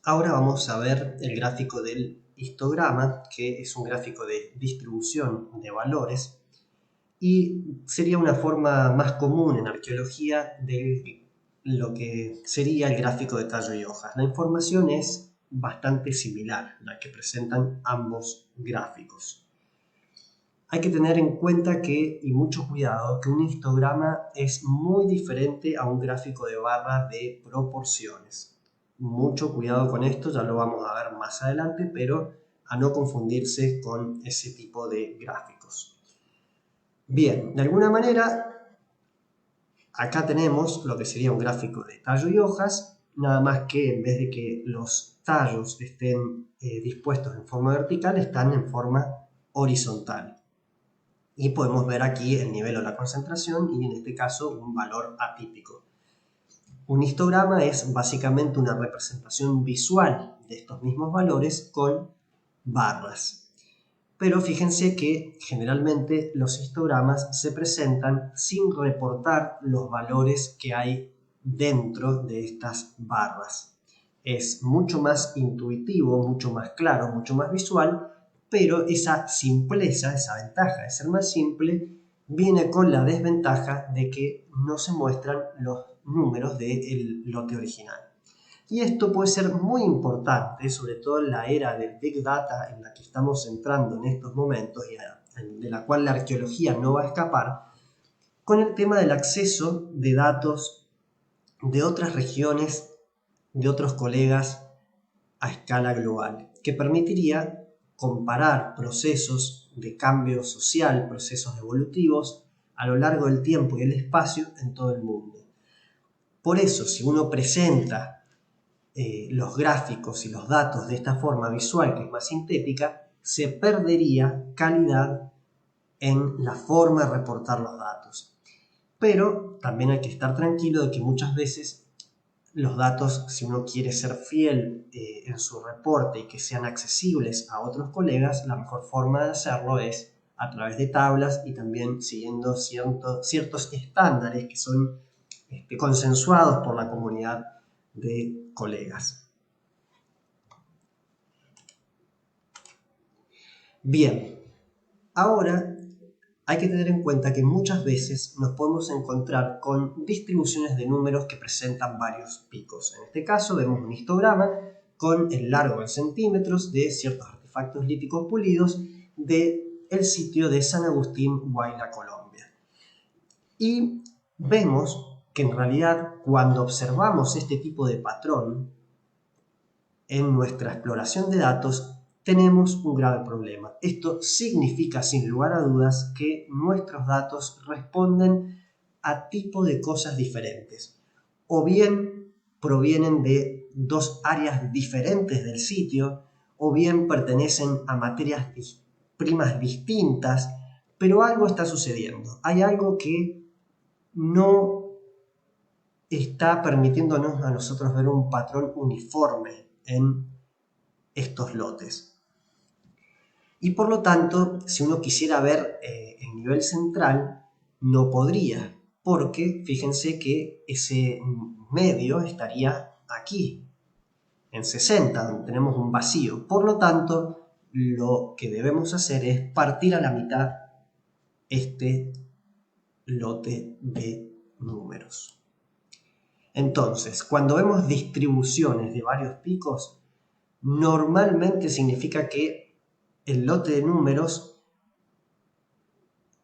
Ahora vamos a ver el gráfico del histograma, que es un gráfico de distribución de valores y sería una forma más común en arqueología de lo que sería el gráfico de tallo y hojas. La información es bastante similar, la que presentan ambos gráficos. Hay que tener en cuenta y mucho cuidado, que un histograma es muy diferente a un gráfico de barras de proporciones. Mucho cuidado con esto, ya lo vamos a ver más adelante, pero a no confundirse con ese tipo de gráficos. Bien, de alguna manera, acá tenemos lo que sería un gráfico de tallo y hojas, nada más que en vez de que los tallos estén dispuestos en forma vertical, están en forma horizontal. Y podemos ver aquí el nivel o la concentración y en este caso un valor atípico. Un histograma es básicamente una representación visual de estos mismos valores con barras. Pero fíjense que generalmente los histogramas se presentan sin reportar los valores que hay dentro de estas barras. Es mucho más intuitivo, mucho más claro, mucho más visual, pero esa simpleza, esa ventaja de ser más simple, viene con la desventaja de que no se muestran los números del lote original. Y esto puede ser muy importante, sobre todo en la era del Big Data en la que estamos entrando en estos momentos y de la cual la arqueología no va a escapar, con el tema del acceso de datos de otras regiones, de otros colegas a escala global, que permitiría comparar procesos de cambio social, procesos evolutivos, a lo largo del tiempo y el espacio en todo el mundo. Por eso, si uno presenta los gráficos y los datos de esta forma visual, que es más sintética, se perdería calidad en la forma de reportar los datos. Pero también hay que estar tranquilo de que muchas veces los datos, si uno quiere ser fiel en su reporte y que sean accesibles a otros colegas, la mejor forma de hacerlo es a través de tablas y también siguiendo ciertos estándares que son consensuados por la comunidad de colegas. Bien, ahora hay que tener en cuenta que muchas veces nos podemos encontrar con distribuciones de números que presentan varios picos. En este caso vemos un histograma con el largo en centímetros de ciertos artefactos líticos pulidos del sitio de San Agustín, Huayna, Colombia. Y vemos que en realidad cuando observamos este tipo de patrón en nuestra exploración de datos, tenemos un grave problema. Esto significa, sin lugar a dudas, que nuestros datos responden a tipo de cosas diferentes. O bien provienen de dos áreas diferentes del sitio, o bien pertenecen a materias primas distintas, pero algo está sucediendo. Hay algo que no está permitiéndonos a nosotros ver un patrón uniforme en estos lotes. Y por lo tanto, si uno quisiera ver el nivel central, no podría, porque fíjense que ese medio estaría aquí, en 60, donde tenemos un vacío. Por lo tanto, lo que debemos hacer es partir a la mitad este lote de números. Entonces, cuando vemos distribuciones de varios picos, normalmente significa que el lote de números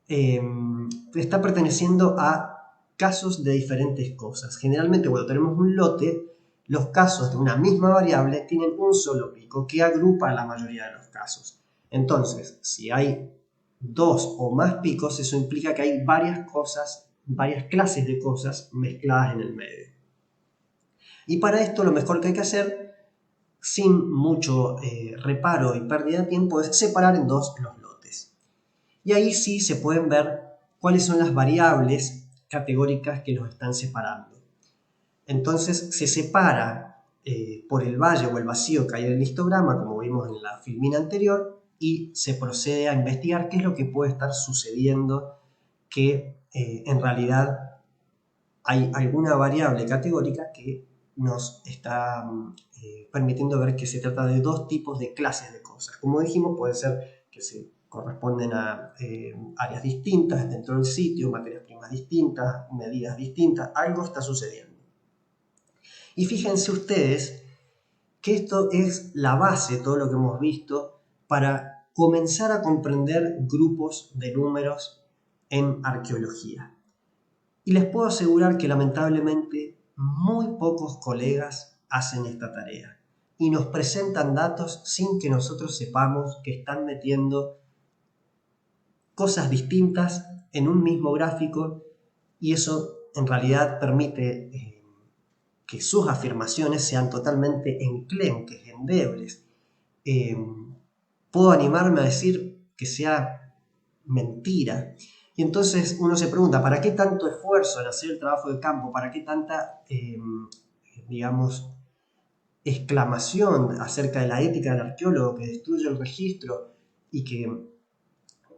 está perteneciendo a casos de diferentes cosas. Generalmente cuando tenemos un lote, los casos de una misma variable tienen un solo pico que agrupa la mayoría de los casos. Entonces, si hay dos o más picos, eso implica que hay varias clases de cosas mezcladas en el medio. Y para esto lo mejor que hay que hacer, sin mucho reparo y pérdida de tiempo, es separar en dos los lotes. Y ahí sí se pueden ver cuáles son las variables categóricas que los están separando. Entonces se separa por el valle o el vacío que hay en el histograma, como vimos en la filmina anterior, y se procede a investigar qué es lo que puede estar sucediendo, que en realidad hay alguna variable categórica que nos está permitiendo ver que se trata de dos tipos de clases de cosas. Como dijimos, puede ser que se corresponden a áreas distintas dentro del sitio, materias primas distintas, medidas distintas, algo está sucediendo. Y fíjense ustedes que esto es la base, todo lo que hemos visto, para comenzar a comprender grupos de números en arqueología. Y les puedo asegurar que lamentablemente muy pocos colegas hacen esta tarea y nos presentan datos sin que nosotros sepamos que están metiendo cosas distintas en un mismo gráfico, y eso en realidad permite que sus afirmaciones sean totalmente enclenques, endebles. Puedo animarme a decir que sea mentira. Y entonces uno se pregunta, ¿para qué tanto esfuerzo en hacer el trabajo de campo? ¿Para qué tanta, digamos, exclamación acerca de la ética del arqueólogo que destruye el registro y que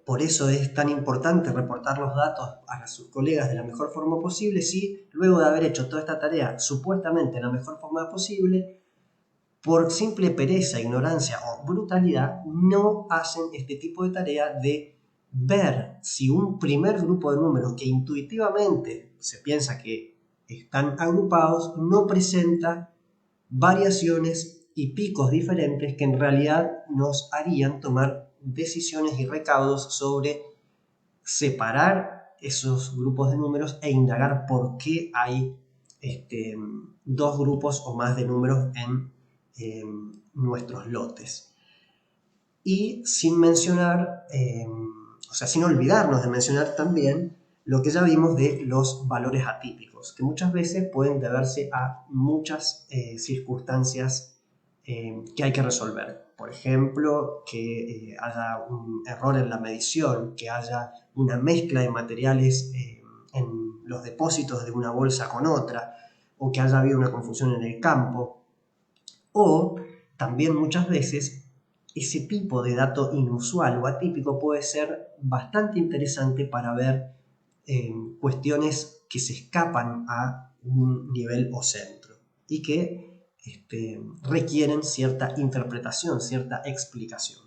por eso es tan importante reportar los datos a sus colegas de la mejor forma posible, si luego de haber hecho toda esta tarea supuestamente de la mejor forma posible, por simple pereza, ignorancia o brutalidad, no hacen este tipo de tarea de ver si un primer grupo de números que intuitivamente se piensa que están agrupados no presenta variaciones y picos diferentes que en realidad nos harían tomar decisiones y recaudos sobre separar esos grupos de números e indagar por qué hay dos grupos o más de números en nuestros lotes. Y sin mencionar, sin olvidarnos de mencionar también lo que ya vimos de los valores atípicos, que muchas veces pueden deberse a muchas circunstancias que hay que resolver. Por ejemplo, que haya un error en la medición, que haya una mezcla de materiales en los depósitos de una bolsa con otra, o que haya habido una confusión en el campo. O también muchas veces ese tipo de dato inusual o atípico puede ser bastante interesante para ver cuestiones que se escapan a un nivel o centro y que requieren cierta interpretación, cierta explicación.